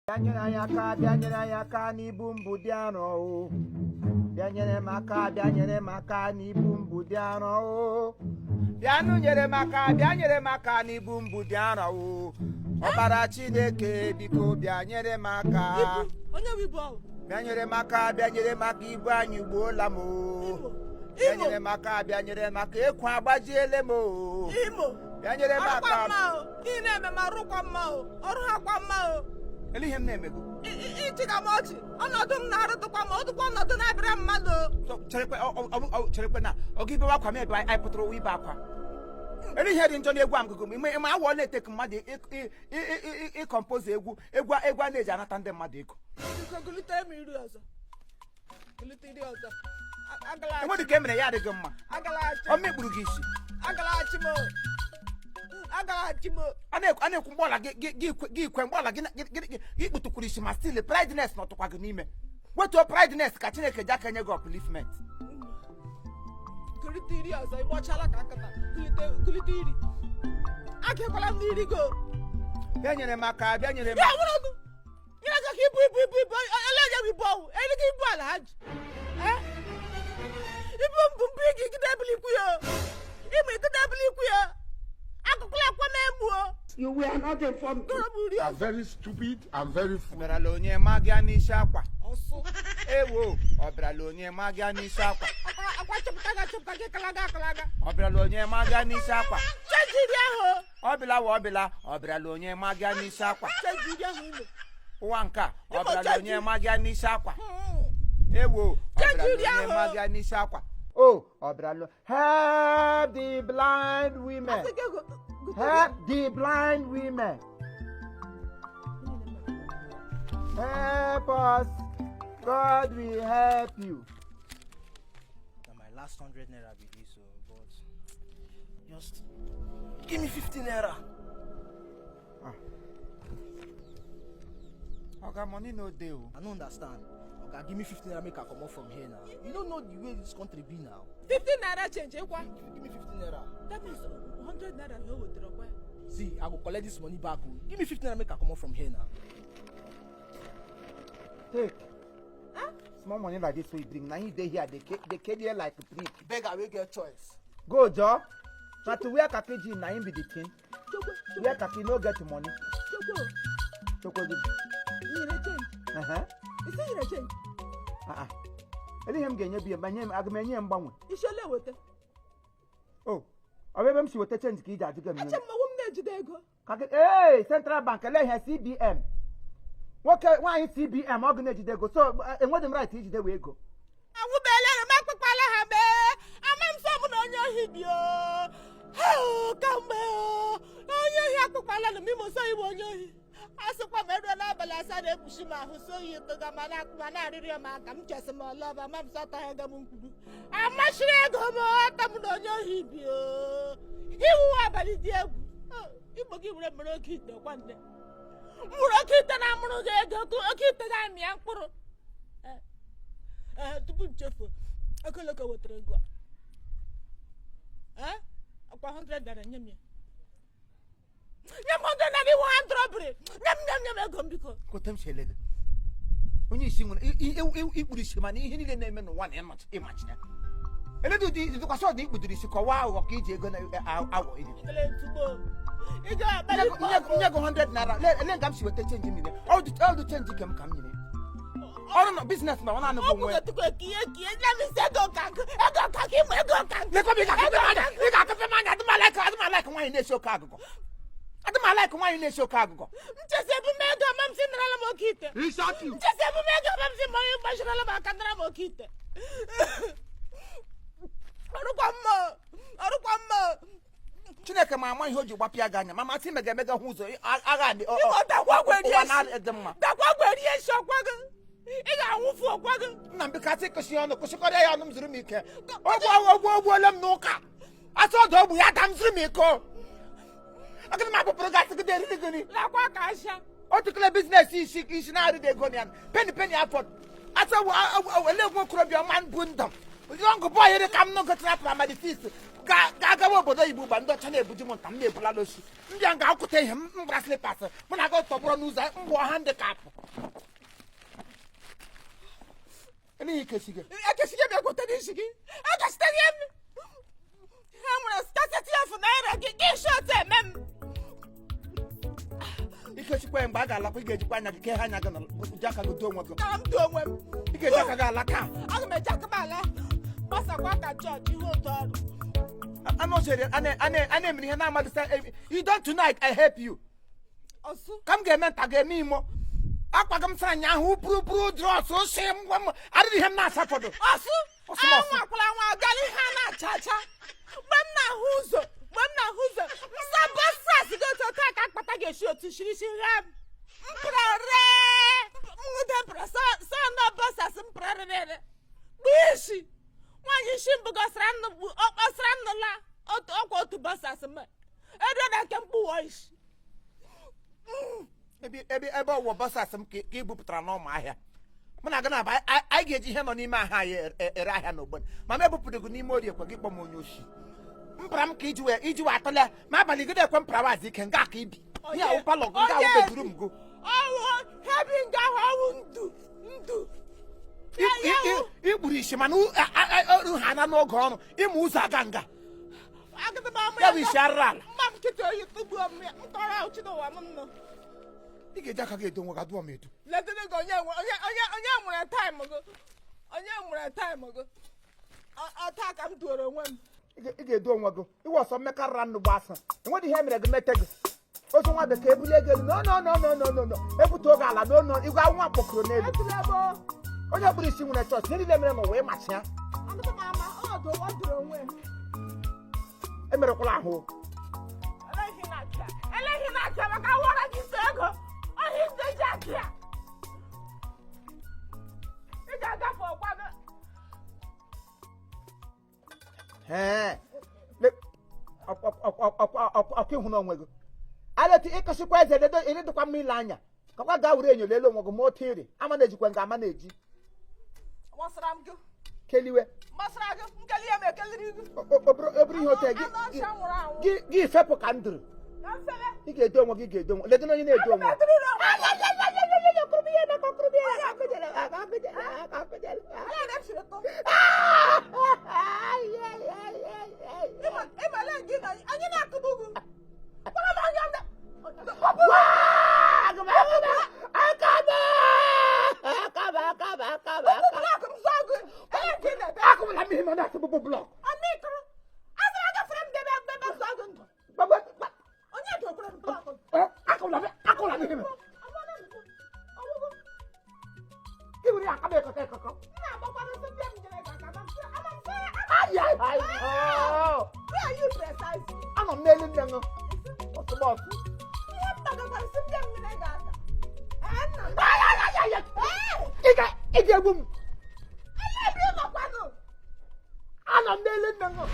Bianyere aka n'ibu mbudi arọ. Bianyere maka n'ibu mbudi arọ. Bianyere maka n'ibu mbudi arọ. Ọbara Chineke biko bianyere maka. Onye wibo. Bianyere maka ibu anyị gbuola m. Bianyere maka ekwu agbajiele m. Imo. Bianyere maka. Ị na-eme ma rụkwa mma o. Ọrụ ha kwa mma o. Elihe m na-emego. Ichiga m ọchị. Ọnọdụ m na-arụtụkwa ma ọdụkwa ọnọdụ na-abịara mmadụ. Cherekwe na oge ibe akwa m ebe anyị pụtara ụwa ibe akwa. Elihe dị njọ n'egwu amgụgụ m ime awọ na-etek mmadụ ịkọmpoz egwu a na-eji anata ndị mmadụ ego. Gụlite m iri ọzọ. Enwedị ka e mere ya adịghị mma. Ọ mekpuru gị isi. Agalachi mo. A na-ekwu mgbọla gị ikwe mgbọla gị kputukwuru isi ma still prideness na ọtụkwa gị n'ime. Wetuo prideness ka Chineke ji aka nye gị upliftment. Gụlite iri ọzọ ịgbọchala ka akata. Gụlite iri. Agịkwala m n'iri go. Bianyere maka. Ya nwere ọdụ. Nyere ka ibu. Ele onye ibu ọwụ. Eli gị ibu ala ha ji. Ibu mbụ gị gidebili ikwu ya. Ime gidebili ikwu ya. You were not informed. I'm very stupid. I'm very fool. Ọbịarala onye ma gị n'isi akwa. Ewo, ọbịarala onye ma gị n'isi akwa. Ọbịarala onye ma gị n'isi akwa. Ọbịarala onye ma gị n'isi akwa. Ụwa nka, ọbịarala onye ma gị n'isi akwa. Ewo, ọbịarala onye ma gị n'isi akwa. Oh, ọbịarala. Help the blind women. Help the blind women. Help us. God will help you. My last 100 naira be this, but just give me 50 naira. Okay, money no deal. I don't understand. Okay, give me 50 naira, make I come off from here now. You don't know the way this country be now. 50 naira change, Give me 50 naira. That means 100 naira no with the request. See, I will collect this money back. Give me 50 naira, make I come off from here now. Take. Huh? Small money like this we bring. Now you dey here, they carry here like a brick. Beggar, we get choice. Go, Joe. Now to wear kaki now him be the king. Wear kaki no get money. Choko give. You change. You say you change. Eli him genye bi banye agmenye mbanwe. Ishele wote. Oh. Awebe msi wote change ki ija adiga mi. Acha mma wum na-ejide ego. Hey, Central Bank ele ihe CBN. Nwoke nwaanyị CBN ọ ga na-ejide ego. So enwedị m right ijide we ego. Awụbele na makpakpala ha be. Ama m so bụ na onye ohi bi o. Kamgbe o. Na onye ohi akpakpala na mimo so iwe onye ohi. Asịkwa m eruo n'abalị asaa na-ekpuchi m ahụ so oyi tụga ma na-arịrị m aka m chesi m ọlọba ma m sọtaghị ego m mkpuru. Amachiri ego m ata m na onye ohi bi o. Iwu abalị dị egwu. Igbo gị were mere oke ite kwa nne. Mụrụ oke ite na-amụrụ gị ego oke ite ga-amịa mkpụrụ. Tupu m chefuo, okoloko wetara ego a. Akwa 100 naira nye m ya. Nye m 100 naira iwu hand robbery. Nye m ego m biko. Kotem shelege. Onye isi nwere ikpuru isi mana ihe niile na-eme n'ụwa na ịmachina. Eledu dị dịkwasị ọdụ ikpudiri isi kọwaa aghụghọ ka iji ego na awọ iji. Nye go 100 naira. Ele nga m si weta change niile. All the change ka m nyere. Ọrụ na business ma ọ na-anụ bụ nwe. Adịmalike nwaanyị na-esi oke agụgọ. Adịmalike nwaanyị na-esi oke agụgọ. Nchesi ebume ego ma m si narala m oke ite. Nchesi ebume ego ma m si ma onye gbachirala m aka nara m oke ite. Ọrụkwa mma. Chineke ma ama ihe o ji gbapịa gị anya ma masị emega hụ ụzọ agha dị dakwa dị mma. Gwerie isi ọkwa gị. Ị ga-anwụfu ọkwa gị. Nna m bika sị kụsi ọnụ kụsịkọrọ ya ọnụ m zuru m ike. Ogbuola m n'ụka. Asị ọdụ ogbu ya da m zuru m iko. Agịnị m akpụpụrụ gasị gị deriri gịnị. Lakwa ka asha. Otukele biznes isi na-arị dị ego ya. Penny afọ. Asị ele nwe okorobịa ọma bụ ndụ. Young boy here come no go to primary fees. ga obodo Igbo gba ndị ọcha na-ebuji m nta m na-ebula n'osi ndị a ga-akwụta ihe m gbara slipas mụ na aga tọgbọrọ n'ụzọ mgbe ọha ndị kapụ n'ihi kesigo ekesigo m ekweta n'isi gị ekesitere m ha nwere skaseti efu naira gị gị shọt eme m ikesikwa ya mgbe a ga-alakwa ị ga-ejikwa anya gị ke ha anya gị na ji aka gị duo onwe gị ka m duo onwe m ị ga-eji aka gị ala ka aga m eji aka m ala gbasakwa ka jọji ihe otu ọrụ a na-emere ihe na-amadị sa you don't tonight I help you ọsụ ka m ga-eme nta ga-eme imo akwaga m sa anya ahụ buru drọs osi ngwa m adịghị ihe m na-asafọdụ ọsụ anwa akwala nwa gara ihe a na-acha acha mgbe m na-ahụ ụzọ nsa bọsas gị otu otu aka akpata ga-esi otu shirisi ha mprere nwude mpere sọnụ bọsas mprerere kpụ isi nwaanyị isi mbụ ọkpọsara nnụla ọkwa otu bọsas m edo na nke mkpụwa isi ebe ọwụwa bọsas m ka ị bupụtara n'ụmụ ahịa mụ na gị na anyị ga-eji ihe nọ n'ime ahịa anyị ere ahịa n'obodo ma m ebupụrụ gị n'ime orie ekwe gị kpọ m onye oshi mpara m ka iji wee atụle ma abalị gị na-ekwe mparawazi ike nga ka ibi ihe awụ palọ gị nga awụ beduru m go hebi nga ahụ ndụ ikpuru isi mana ha na n'oge ọrụ ịmụ ụzọ aga nga ya bụ isi arụrụ ala mma m nkịta oyi tụgbuo m ya ntọrọ ahụ chinụwa m nọ ị ga-eji aka gị edo nwe gị adụọ m edo letịrị gị onye nwere taịm gị ọta ka m duoro onwe m ị ga-edo onwe gị iwe ọsọ mmekarịra ndụ gbasa enwedị ihe mere gị mete gị ozu nwa bekee ebulie gị elu no ebute oge ala n'onu igwe nwa kpọkụrụ n'elu onye kpụrụ isi nwere chọọchị ihe niile mere n'ụwa ịmachi ya emerekwala ahụ eleghị na-achọ maka wara gị so ego ohi ndeji akị ya ị ga-agafe ọkwa gị ọkụ ịhụ n'onwe gị aleti ịkụsikwa eze ededokwa mma ile anya kakwa gaa were enyo lele onwe gị ma otu iri ama na-ejikwa nga ama na-eji gbasara m gị keliwe gbasara gị nkeli ya ma ekeliri gị obere ihe otu gị ifepụ ka ndụrụ ị ga-edo onwe gị ga-edo onwe ledị onye na-edo onwe anọ m n'elu nne ṅụ ọsụgbọsụ ị ga-egbu m anọ m n'elu nne ṅụ